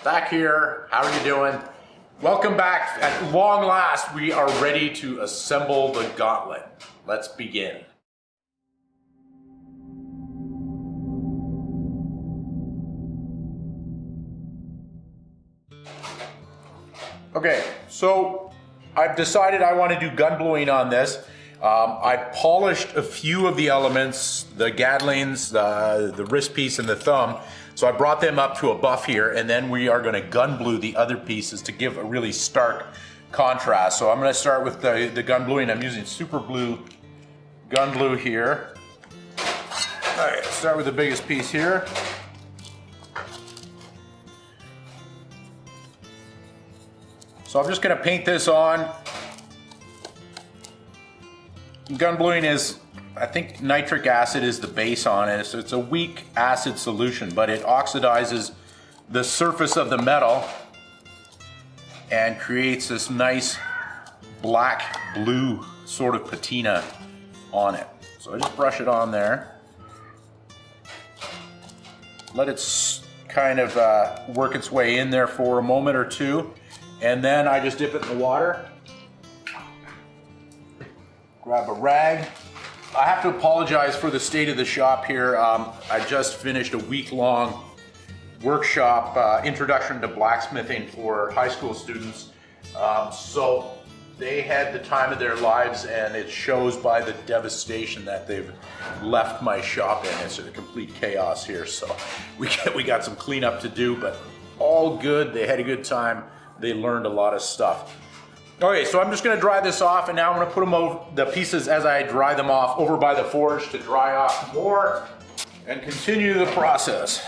Thak here, how are you doing? Welcome back. At long last, we are ready to assemble the gauntlet. Let's begin. Okay, so I've decided I want to do gun bluing on this. I polished a few of the elements, the gadlings, the wrist piece, and the thumb. So I brought them up to a buff here, and then we are going to gun blue the other pieces to give a really stark contrast. So I'm going to start with the gun bluing. I'm using super blue gun blue here. All right, start with the biggest piece here. So I'm just going to paint this on. Gun bluing is, I think nitric acid is the base on it. So it's a weak acid solution, but it oxidizes the surface of the metal and creates this nice black blue sort of patina on it. So I just brush it on there. Let it kind of work its way in there for a moment or two. And then I just dip it in the water. Grab a rag. I have to apologize for the state of the shop here. I just finished a week-long workshop, Introduction to Blacksmithing for high school students. So they had the time of their lives, and it shows by the devastation that they've left my shop in. It's a complete chaos here. So we got some cleanup to do, but all good. They had a good time. They learned a lot of stuff. Okay, so I'm just going to dry this off, and now I'm going to put them over the pieces as I dry them off over by the forge to dry off more and continue the process.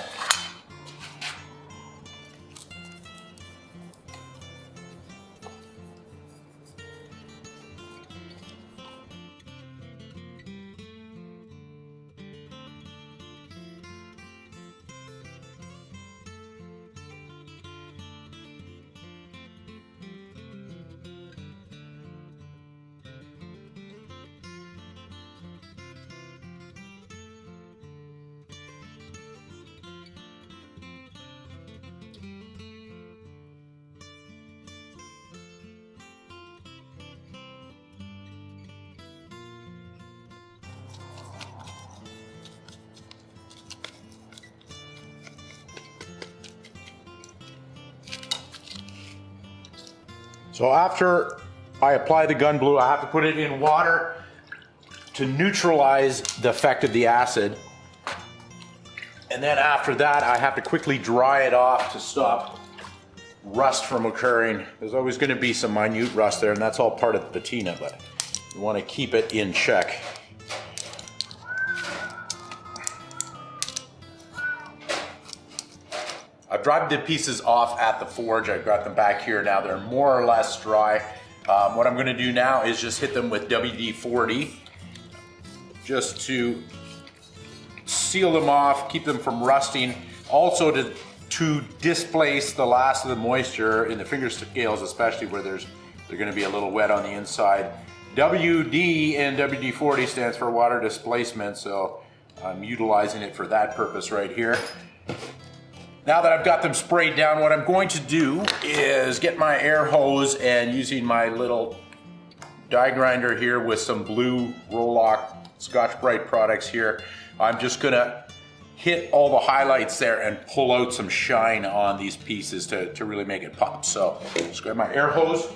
So after I apply the gun blue, I have to put it in water to neutralize the effect of the acid. And then after that, I have to quickly dry it off to stop rust from occurring. There's always going to be some minute rust there, and that's all part of the patina, but you want to keep it in check. I've dried the pieces off at the forge. I've got them back here now. They're more or less dry. What I'm going to do now is just hit them with WD-40 just to seal them off, keep them from rusting. Also to displace the last of the moisture in the finger scales, especially where they're going to be a little wet on the inside. WD and WD-40 stands for water displacement, so I'm utilizing it for that purpose right here. Now that I've got them sprayed down, what I'm going to do is get my air hose and using my little die grinder here with some blue Rolock Scotch-Brite products here, I'm just gonna hit all the highlights there and pull out some shine on these pieces to really make it pop. So just grab my air hose.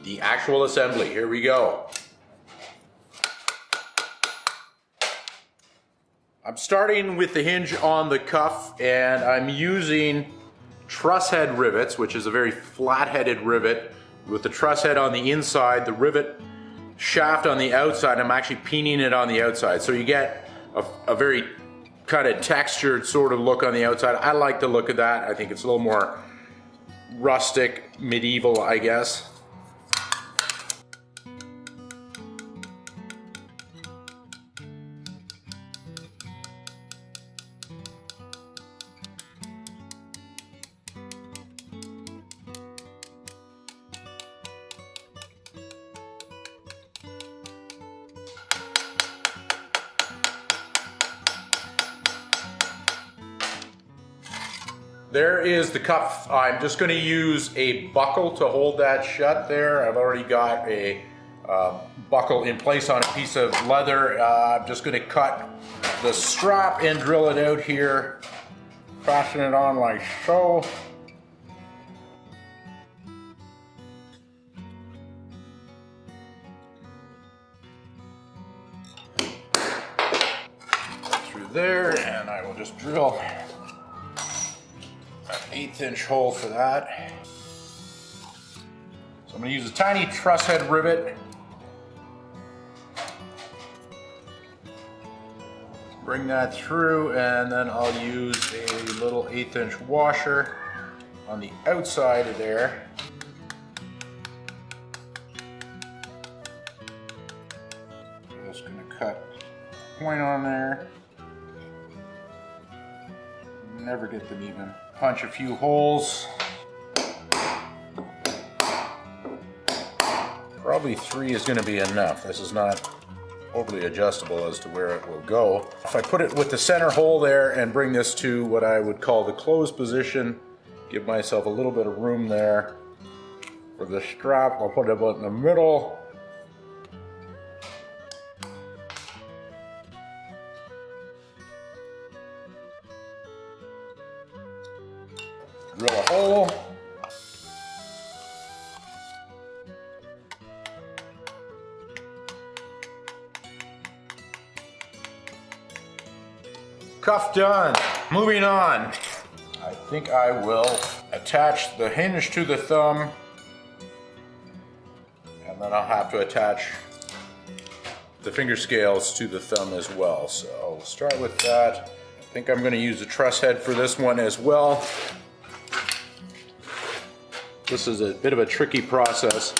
The actual assembly, here we go. I'm starting with the hinge on the cuff, and I'm using truss head rivets, which is a very flat-headed rivet with the truss head on the inside, the rivet shaft on the outside. I'm actually peening it on the outside, so you get a very kind of textured sort of look on the outside. I like the look of that. I think it's a little more rustic, medieval, I guess. there is the cuff. I'm just going to use a buckle to hold that shut there. I've already got a buckle in place on a piece of leather. I'm just going to cut the strap and drill it out here. Fasten it on like so. Through there, and I will just drill an 1/8 inch hole for that. So I'm going to use a tiny truss head rivet. Bring that through, and then I'll use a little 1/8 inch washer on the outside of there. Just going to cut a point on there. Never get them even. Punch a few holes. Probably 3 is going to be enough. This is not overly adjustable as to where it will go. If I put it with the center hole there and bring this to what I would call the closed position, give myself a little bit of room there for the strap. I'll put it about in the middle. Drill a hole. Cuff done. Moving on. I think I will attach the hinge to the thumb, and then I'll have to attach the finger scales to the thumb as well. So I'll start with that. I think I'm going to use the truss head for this one as well. This is a bit of a tricky process.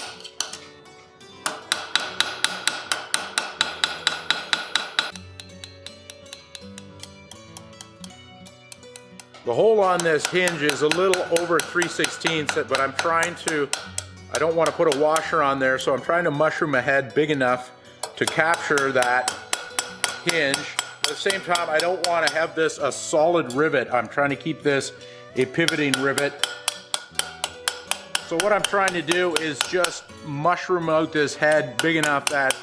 The hole on this hinge is a little over 3/16, but I don't want to put a washer on there, so I'm trying to mushroom a head big enough to capture that hinge. At the same time, I don't want to have this a solid rivet. I'm trying to keep this a pivoting rivet. So what I'm trying to do is just mushroom out this head big enough that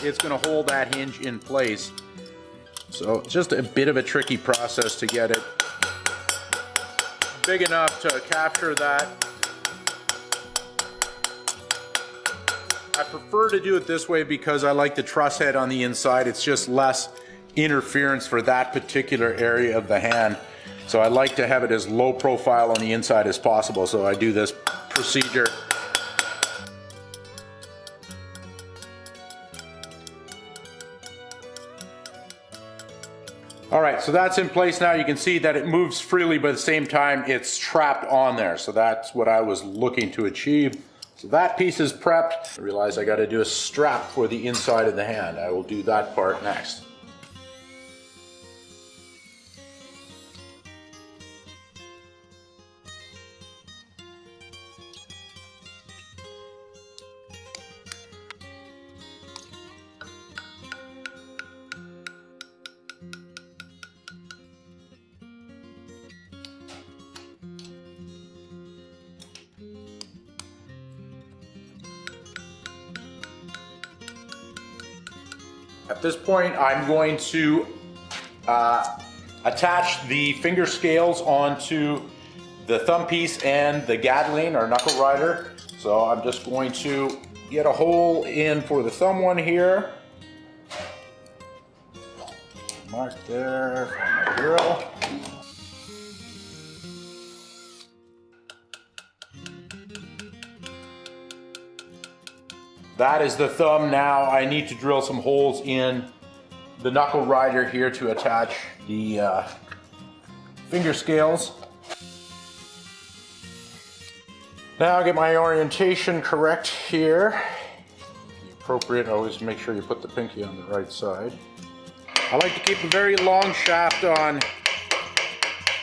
it's going to hold that hinge in place. So just a bit of a tricky process to get it big enough to capture that. I prefer to do it this way because I like the truss head on the inside. It's just less interference for that particular area of the hand. So I like to have it as low profile on the inside as possible. So I do this procedure. All right, so that's in place now. You can see that it moves freely, but at the same time, it's trapped on there. So that's what I was looking to achieve. So that piece is prepped. I realize I got to do a strap for the inside of the hand. I will do that part next. At this point, I'm going to attach the finger scales onto the thumb piece and the Gatling or knuckle rider. So I'm just going to get a hole in for the thumb one here. Mark there for my drill. That is the thumb. Now I need to drill some holes in the knuckle rider here to attach the finger scales. Now I'll get my orientation correct here. Appropriate, always make sure you put the pinky on the right side. I like to keep a very long shaft on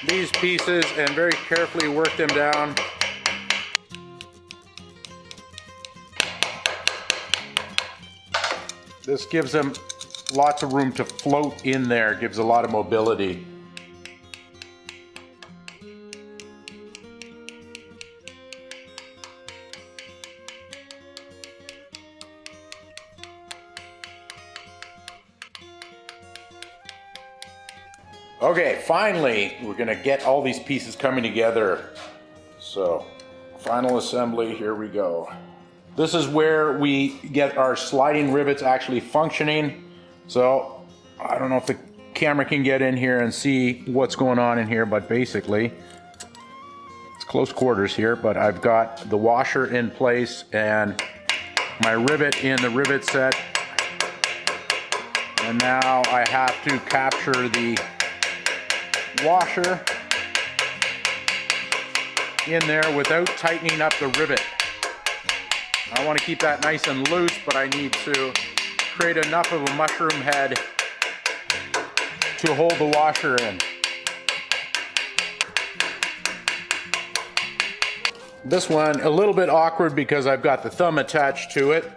these pieces and very carefully work them down. This gives them lots of room to float in there, gives a lot of mobility. Okay, finally, we're gonna get all these pieces coming together. So, final assembly, here we go. This is where we get our sliding rivets actually functioning. So, I don't know if the camera can get in here and see what's going on in here, but basically, it's close quarters here, but I've got the washer in place and my rivet in the rivet set. And now I have to capture the washer in there without tightening up the rivet. I want to keep that nice and loose, but I need to create enough of a mushroom head to hold the washer in. This one a little bit awkward because I've got the thumb attached to it.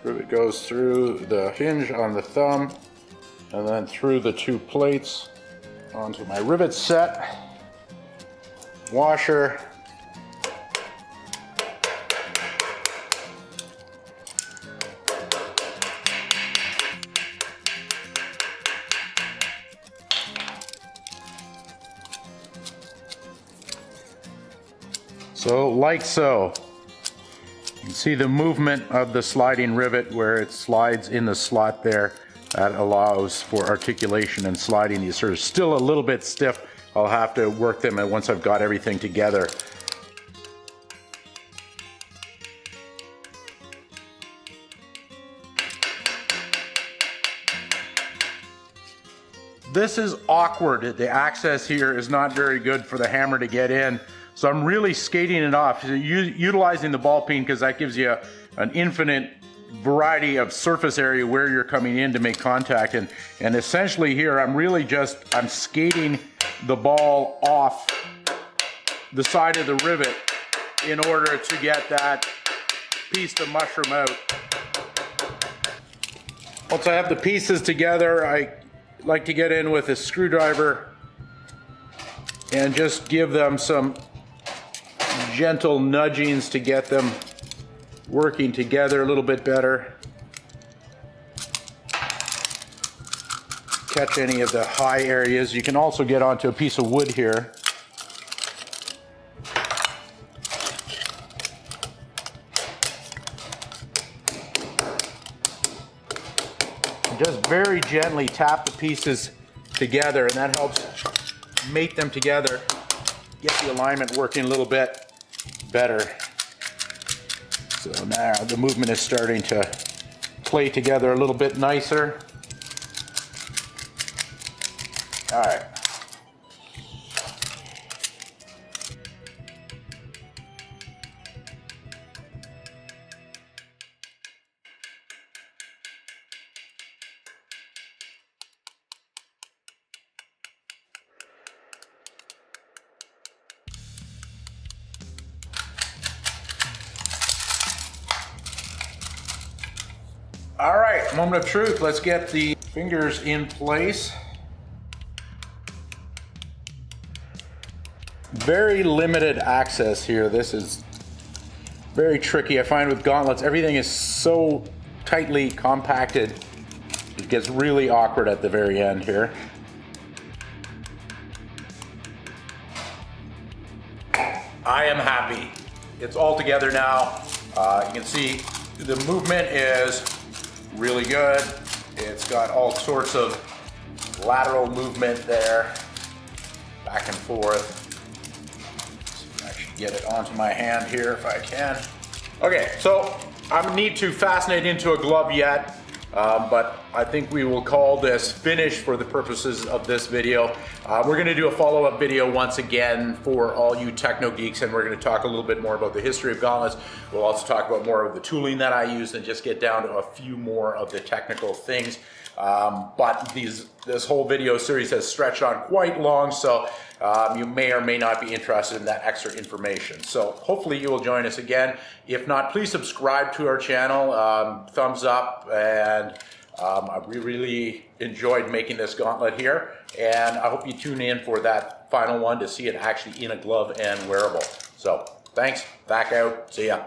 Rivet goes through the hinge on the thumb and then through the two plates onto my rivet set, washer, so like so. You can see the movement of the sliding rivet where it slides in the slot there. That allows for articulation and sliding. These are still a little bit stiff. I'll have to work them once I've got everything together. This is awkward. The access here is not very good for the hammer to get in. So I'm really skating it off, utilizing the ball peen because that gives you an infinite variety of surface area where you're coming in to make contact. And essentially here, I'm skating the ball off the side of the rivet in order to get that piece to mushroom out. Once I have the pieces together, I like to get in with a screwdriver and just give them some gentle nudgings to get them working together a little bit better. Catch any of the high areas. You can also get onto a piece of wood here. Just very gently tap the pieces together, and that helps mate them together, get the alignment working a little bit better. So now the movement is starting to play together a little bit nicer. All right. All right, moment of truth. Let's get the fingers in place. Very limited access here. This is very tricky. I find with gauntlets, everything is so tightly compacted. It gets really awkward at the very end here. I am happy. It's all together now. You can see the movement is really good. It's got all sorts of lateral movement there, back and forth. So I should get it onto my hand here if I can. Okay, so I need to fasten it into a glove yet, but I think we will call this finished for the purposes of this video. We're gonna do a follow-up video once again for all you techno geeks, and we're gonna talk a little bit more about the history of gauntlets. We'll also talk about more of the tooling that I use and just get down to a few more of the technical things. But this whole video series has stretched on quite long, so you may or may not be interested in that extra information. So hopefully you will join us again. If not, please subscribe to our channel, thumbs up, and we really enjoyed making this gauntlet here, and I hope you tune in for that final one to see it actually in a glove and wearable. So thanks, Thak out, see ya.